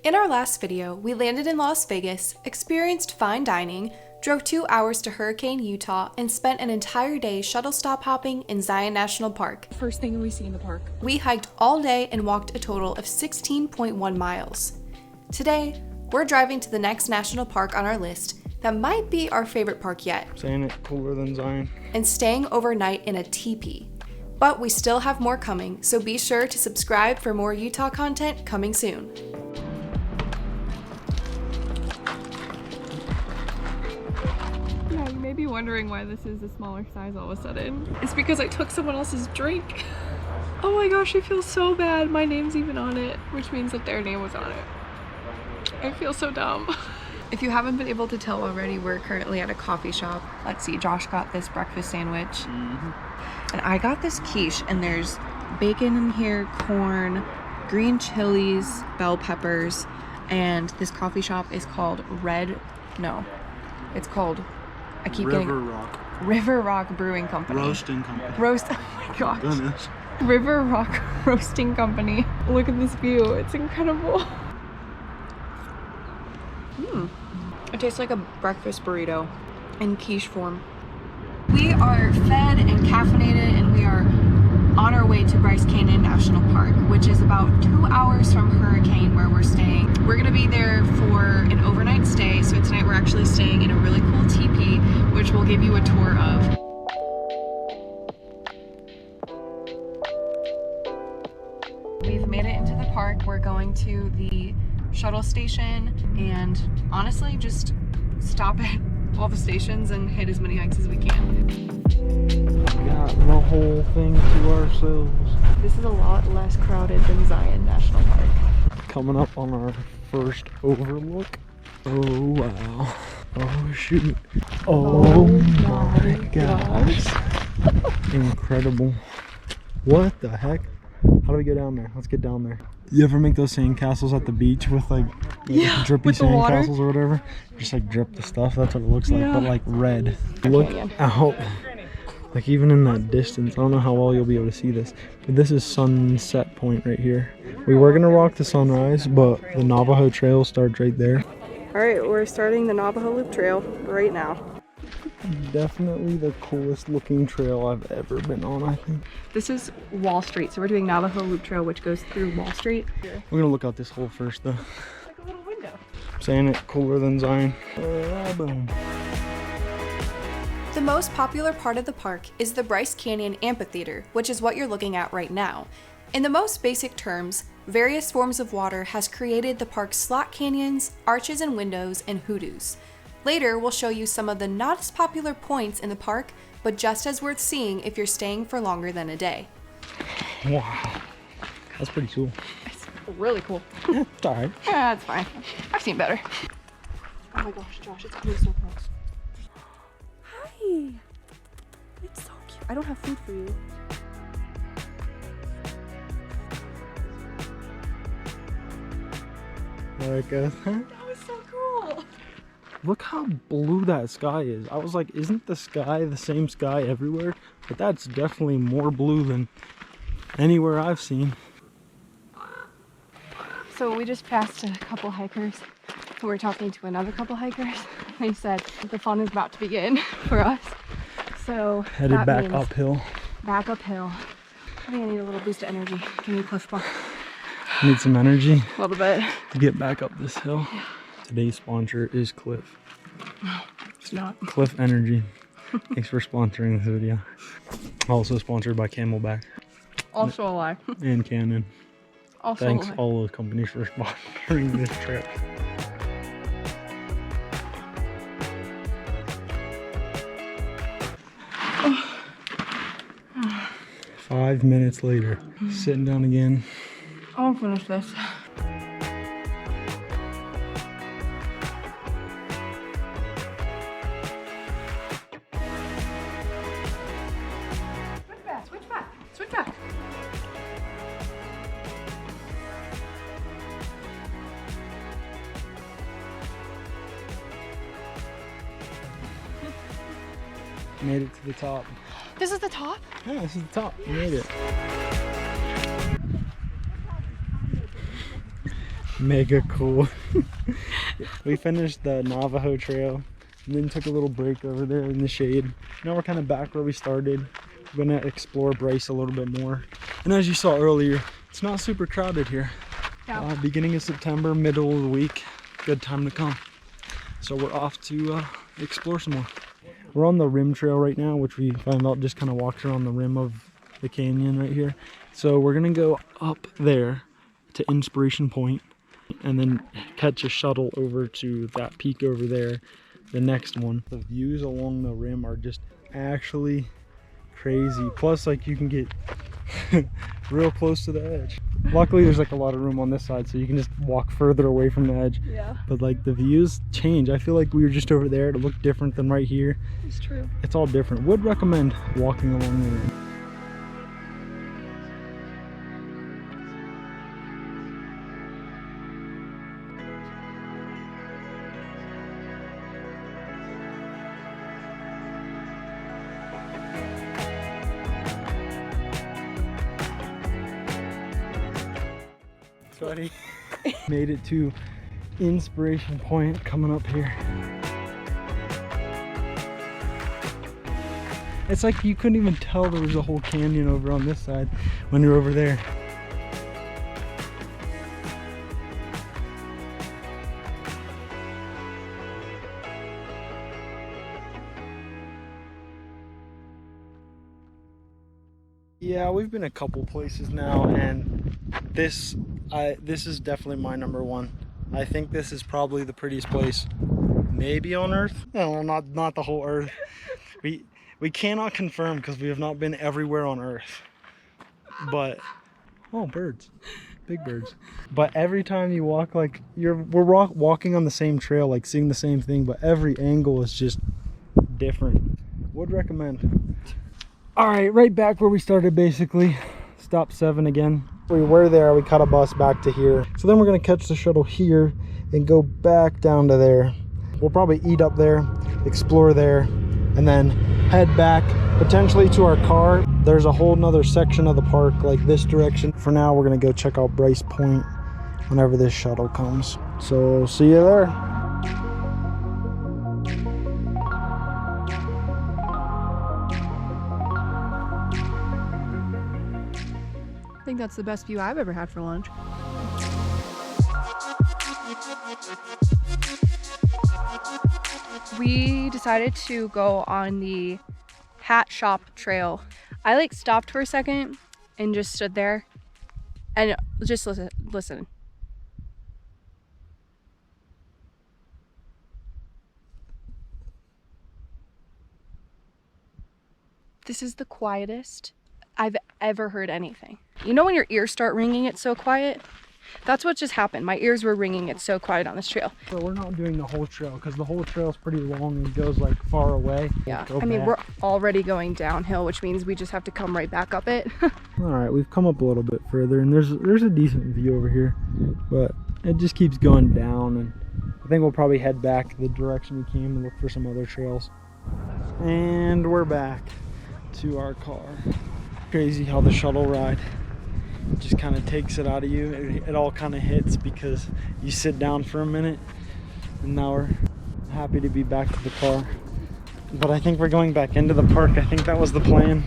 In our last video, we landed in Las Vegas, experienced fine dining, drove 2 hours to Hurricane, Utah, and spent an entire day shuttle stop hopping in Zion National Park. First thing we see in the park. We hiked all day and walked a total of 16.1 miles. Today, we're driving to the next national park on our list that might be our favorite park yet. Saying it cooler than Zion. And staying overnight in a teepee. But we still have more coming, so be sure to subscribe for more Utah content coming soon. Yeah, you may be wondering why this is a smaller size all of a sudden. It's because I took someone else's drink. Oh my gosh, I feel so bad. My name's even on it, which means that their name was on it. I feel so dumb. If you haven't been able to tell already, we're currently at a coffee shop. Let's see, Josh got this breakfast sandwich. And I got this quiche, and there's bacon in here, corn, green chilies, bell peppers, and this coffee shop is called River Rock Brewing Company. Roasting Company. Oh my gosh. Goodness. River Rock Roasting Company. Look at this view, it's incredible. It tastes like a breakfast burrito in quiche form. We are fed and caffeinated, and we are on our way to Bryce Canyon National Park, which is about 2 hours from Hurricane, where we're staying. We're gonna be there for an overnight stay, so tonight we're actually staying in a really cool teepee, which we'll give you a tour of. We've made it into the park. We're going to the shuttle station and honestly just stop at all the stations and hit as many hikes as we can. We got the whole thing to ourselves. This is a lot less crowded than Zion National Park. Coming up on our first overlook. Oh wow. Oh shoot. Oh my gosh. Incredible. What the heck? How do we get down there? Let's get down there. You ever make those sandcastles at the beach with like drippy sandcastles or whatever? Just like drip the stuff. That's what it looks like, but like red. Look out. Like even in that distance, I don't know how well you'll be able to see this, but this is Sunset Point right here. We were gonna walk to sunrise, but the Navajo trail starts right there. All right, we're starting the Navajo Loop Trail right now. Definitely the coolest looking trail I've ever been on, I think. This is Wall Street, so we're doing Navajo Loop Trail, which goes through Wall Street. We're gonna look out this hole first though. It's like a little window. Saying it cooler than Zion. Boom. The most popular part of the park is the Bryce Canyon Amphitheater, which is what you're looking at right now. In the most basic terms, various forms of water has created the park's slot canyons, arches and windows, and hoodoos. Later, we'll show you some of the not as popular points in the park, but just as worth seeing if you're staying for longer than a day. Wow, that's pretty cool. It's really cool. It's alright. Yeah, it's fine. I've seen better. Oh my gosh, Josh, it's getting so close. Hi. It's so cute. I don't have food for you. Alright guys. That was so cool. Look how blue that sky is. I was like, isn't the sky the same sky everywhere? But that's definitely more blue than anywhere I've seen. So we just passed a couple hikers who were talking to another couple hikers. They said the fun is about to begin for us. So headed back uphill. Back uphill. I think I need a little boost of energy. Give me a Cliff Bar. Need some energy. A little bit. To get back up this hill. Yeah. Today's sponsor is Cliff. No, it's not. Cliff Energy. Thanks for sponsoring this video. Also sponsored by Camelback. Also a lie. And Canon. Also Thanks a lie. all those companies for sponsoring this trip. Oh. 5 minutes later, sitting down again. I'll finish this. Switch back. Made it to the top. This is the top? Yeah, this is the top. We made it. Mega cool. We finished the Navajo trail and then took a little break over there in the shade. Now we're kind of back where we started. We're gonna explore Bryce a little bit more. And as you saw earlier, it's not super crowded here. Yeah. Beginning of September, middle of the week, good time to come. So we're off to explore some more. We're on the rim trail right now, which we found out just kind of walks around the rim of the canyon right here. So we're gonna go up there to Inspiration Point and then catch a shuttle over to that peak over there, the next one. The views along the rim are just actually crazy. Plus, like, you can get real close to the edge. Luckily there's like a lot of room on this side, so you can just walk further away from the edge. Yeah. But like the views change. I feel like we were just over there to look different than right here. It's true. It's all different. Would recommend walking along the rim. Buddy. Made it to Inspiration Point, coming up here. It's like you couldn't even tell there was a whole canyon over on this side when you're over there. Yeah, we've been a couple places now, and this is definitely my number one. I think this is probably the prettiest place maybe on earth. No, not the whole earth. We cannot confirm because we have not been everywhere on earth. But oh, birds. Big birds. But every time you walk, like we're walking on the same trail, like seeing the same thing, but every angle is just different. Would recommend. All right, right back where we started basically. Stop 7 again. We were there, we caught a bus back to here. So then we're gonna catch the shuttle here and go back down to there. We'll probably eat up there, explore there, and then head back potentially to our car. There's a whole nother section of the park like this direction. For now, we're gonna go check out Bryce Point whenever this shuttle comes. So see you there. I think that's the best view I've ever had for lunch. We decided to go on the hat shop trail. I like stopped for a second and just stood there and just listen. This is the quietest I've ever heard anything. You know when your ears start ringing, it's so quiet? That's what just happened. My ears were ringing, it's so quiet on this trail. So we're not doing the whole trail because the whole trail is pretty long and goes like far away. Yeah, I mean, we're already going downhill, which means we just have to come right back up it. All right, we've come up a little bit further and there's a decent view over here, but it just keeps going down, and I think we'll probably head back the direction we came and look for some other trails. And we're back to our car. Crazy how the shuttle ride just kind of takes it out of you. It all kind of hits because you sit down for a minute, and now we're happy to be back to the car. But I think we're going back into the park. I think that was the plan,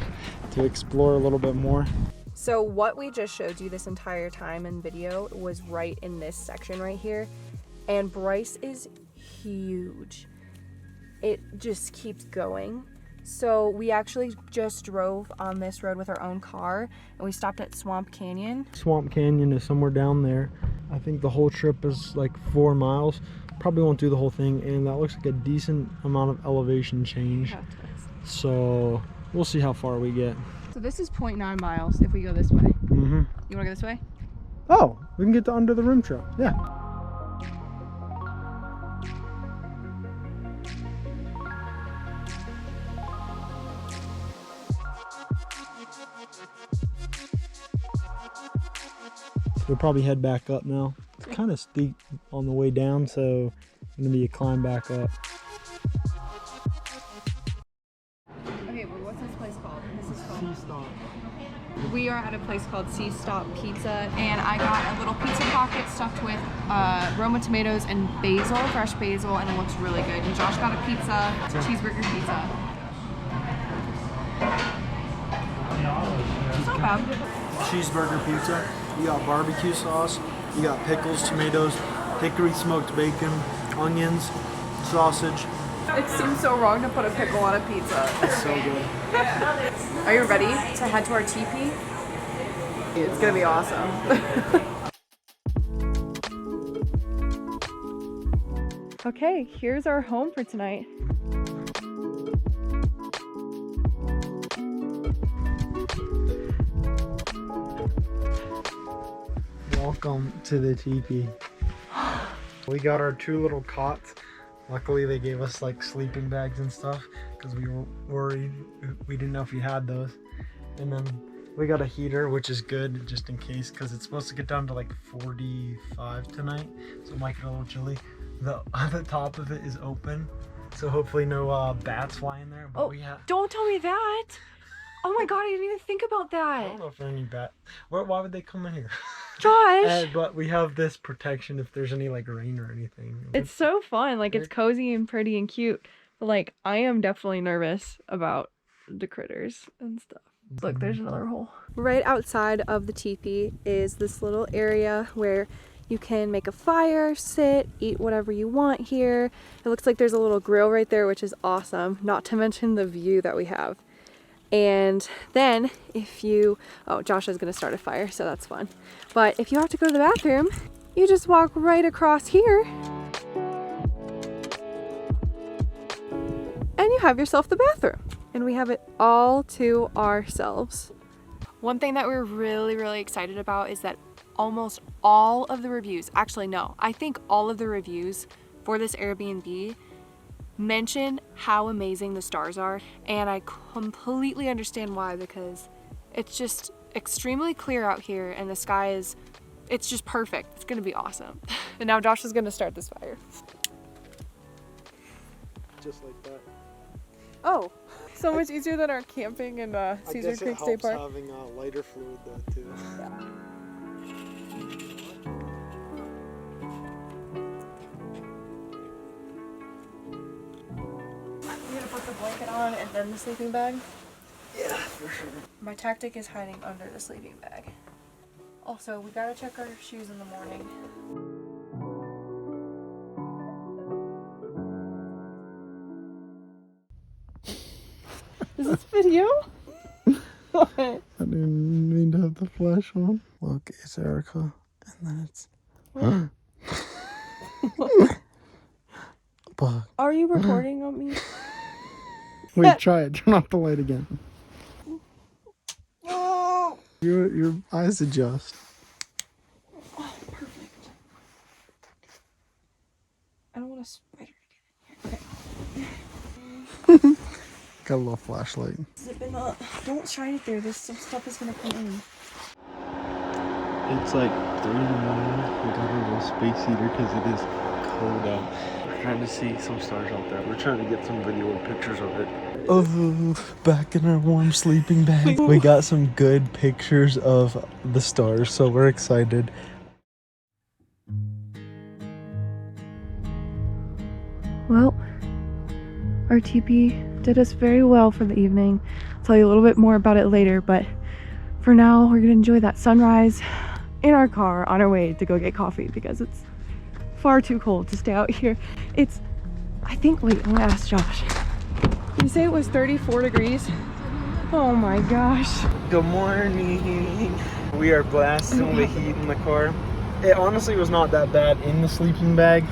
to explore a little bit more. So what we just showed you this entire time in video was right in this section right here, and Bryce is huge. It just keeps going. So we actually just drove on this road with our own car, and we stopped at Swamp Canyon. Swamp Canyon is somewhere down there. I think the whole trip is like 4 miles. Probably won't do the whole thing, and that looks like a decent amount of elevation change. So we'll see how far we get. So this is 0.9 miles if we go this way. Mm-hmm. You wanna go this way? Oh, we can get to under the rim trail. Yeah. We'll probably head back up now. It's kind of steep on the way down, so it's gonna be a climb back up. Okay, well, what's this place called? This is called Sea Stop. We are at a place called Sea Stop Pizza, and I got a little pizza pocket stuffed with Roma tomatoes and basil, fresh basil, and it looks really good. And Josh got a pizza, cheeseburger pizza. It's not bad. Cheeseburger pizza. You got barbecue sauce. You got pickles, tomatoes, hickory smoked bacon, onions, sausage. It seems so wrong to put a pickle on a pizza. It's so good. Are you ready to head to our teepee? It's gonna be awesome. Okay, here's our home for tonight. Welcome to the teepee. We got our 2 little cots. Luckily they gave us like sleeping bags and stuff because we were worried we didn't know if we had those. And then we got a heater, which is good just in case because it's supposed to get down to like 45 tonight, so it might get a little chilly. The top of it is open, so hopefully no bats fly in there. But Don't tell me that! Oh my god, I didn't even think about that! I don't know if there are any bats. Why would they come in here? Josh! But we have this protection if there's any like rain or anything. It's so fun, like it's cozy and pretty and cute, but like I am definitely nervous about the critters and stuff. Look, there's another hole. Right outside of the teepee is this little area where you can make a fire, sit, eat whatever you want here. It looks like there's a little grill right there, which is awesome, not to mention the view that we have. And then if you, oh, Josh is gonna start a fire, so that's fun. But if you have to go to the bathroom, you just walk right across here and you have yourself the bathroom. And we have it all to ourselves. One thing that we're really excited about is that almost all of the reviews, actually no, I think all of the reviews for this Airbnb mention how amazing the stars are, and I completely understand why, because it's just extremely clear out here and the sky is, it's just perfect. It's gonna be awesome. And now Josh is gonna start this fire. Just like that. Oh, so much easier than our camping in Cedar Creek State Park. Having lighter fluid though too. Yeah. You're gonna put the blanket on and then the sleeping bag? Yeah, for sure. My tactic is hiding under the sleeping bag. Also, we gotta check our shoes in the morning. Is this video? What? I didn't mean to have the flash on. Look, it's Erica, and then it's. Bug. Are you recording on me? Wait, try it. Turn off the light again. Your eyes adjust. Oh, perfect. I don't want a spider to get in here. Okay. Got a little flashlight. Zip it up. Don't shine it there. This some stuff is gonna come in. It's like 3 in the morning. We got a little space heater because it is cold out. We're trying to see some stars out there. We're trying to get some video and pictures of it. Oh, back in our warm sleeping bag. We got some good pictures of the stars, so we're excited. Well, our teepee did us very well for the evening. I'll tell you a little bit more about it later, but for now, we're gonna enjoy that sunrise in our car on our way to go get coffee because it's far too cold to stay out here. It's, I think, wait, I'm gonna ask Josh. Did you say it was 34 degrees? Oh my gosh. Good morning. We are blasting the heat in the car. It honestly was not that bad in the sleeping bag,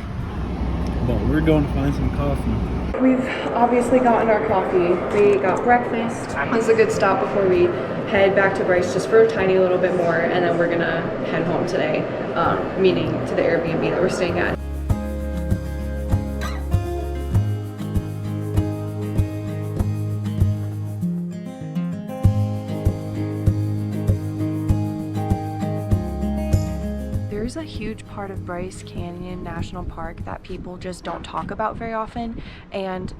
but we're going to find some coffee. We've obviously gotten our coffee. We got breakfast. This is a good stop before we head back to Bryce just for a tiny little bit more, and then we're gonna head home today, meaning to the Airbnb that we're staying at. There's a huge part of Bryce Canyon National Park that people just don't talk about very often, and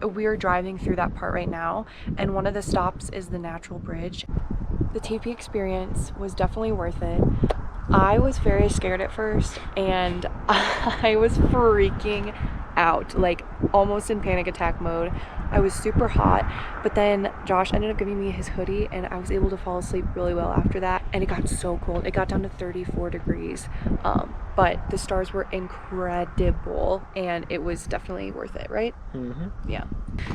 we're driving through that part right now, and one of the stops is the natural bridge. The teepee experience was definitely worth it. I was very scared at first, and I was freaking out, like almost in panic attack mode. I was super hot, but then Josh ended up giving me his hoodie and I was able to fall asleep really well after that, and it got so cold. It got down to 34 degrees, but the stars were incredible and it was definitely worth it, right? Yeah.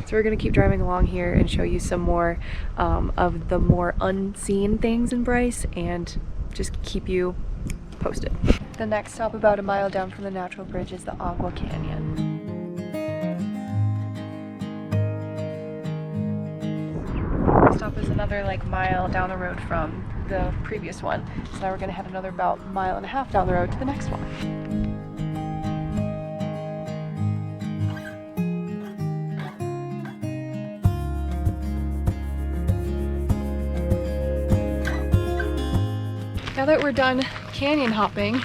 So we're gonna keep driving along here and show you some more of the more unseen things in Bryce and just keep you posted. The next stop, about a mile down from the natural bridge, is the Agua Canyon. This stop is another like mile down the road from the previous one. So now we're gonna head another about mile and a half down the road to the next one. Now that we're done canyon hopping,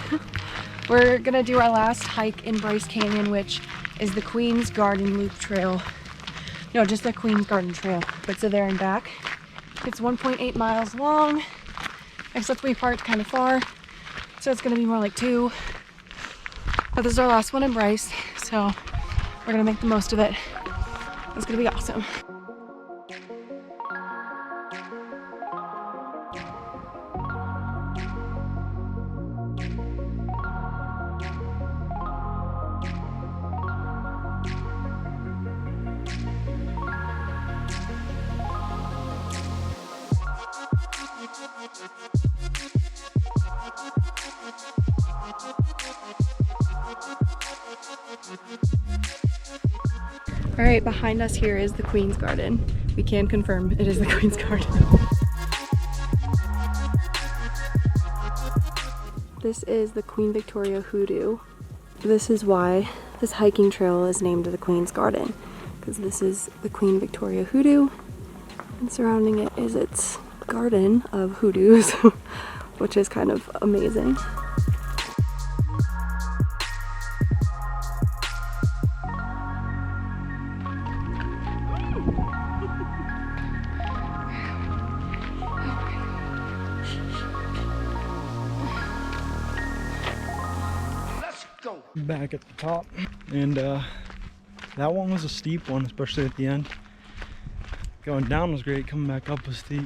we're gonna do our last hike in Bryce Canyon, which is the Queen's Garden Loop Trail. No, just the Queen's Garden Trail, but it's a there and back. It's 1.8 miles long, except we parked kind of far, so it's gonna be more like 2. But this is our last one in Bryce, so we're gonna make the most of it. It's gonna be awesome. All right, behind us here is the Queen's Garden. We can confirm it is the Queen's Garden. This is the Queen Victoria Hoodoo. This is why this hiking trail is named the Queen's Garden, because this is the Queen Victoria Hoodoo, and surrounding it is its garden of hoodoos, which is kind of amazing. Back at the top, and that one was a steep one, especially at the end. Going down was great, coming back up was steep.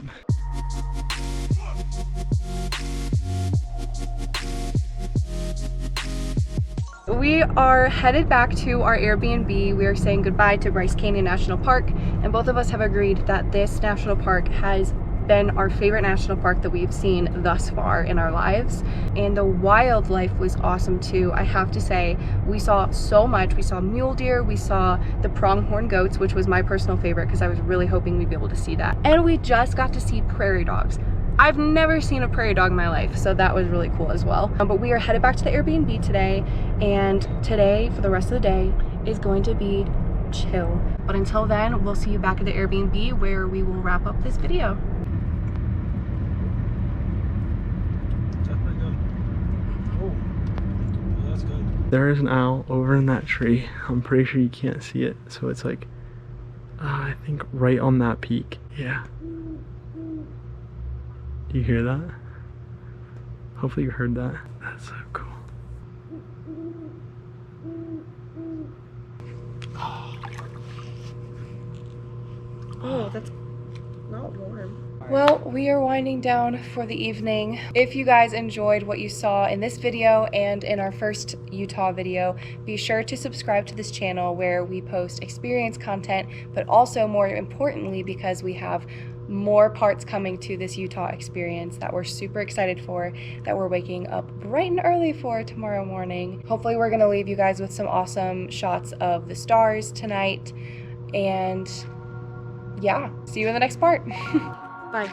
We are headed back to our Airbnb. We are saying goodbye to Bryce Canyon National Park, and both of us have agreed that this national park has been our favorite national park that we've seen thus far in our lives. And the wildlife was awesome too. I have to say, we saw so much. We saw mule deer, we saw the pronghorn goats, which was my personal favorite because I was really hoping we'd be able to see that. And we just got to see prairie dogs. I've never seen a prairie dog in my life, so that was really cool as well. But we are headed back to the Airbnb today, and today, for the rest of the day, is going to be chill. But until then, we'll see you back at the Airbnb where we will wrap up this video. There is an owl over in that tree. I'm pretty sure you can't see it, so it's like, I think right on that peak. Yeah. Do you hear that? Hopefully you heard that. That's so cool. Oh, that's not warm. Well, we are winding down for the evening. If you guys enjoyed what you saw in this video and in our first Utah video, be sure to subscribe to this channel where we post experience content, but also more importantly, because we have more parts coming to this Utah experience that we're super excited for, that we're waking up bright and early for tomorrow morning. Hopefully we're gonna leave you guys with some awesome shots of the stars tonight, and yeah, see you in the next part. Bye.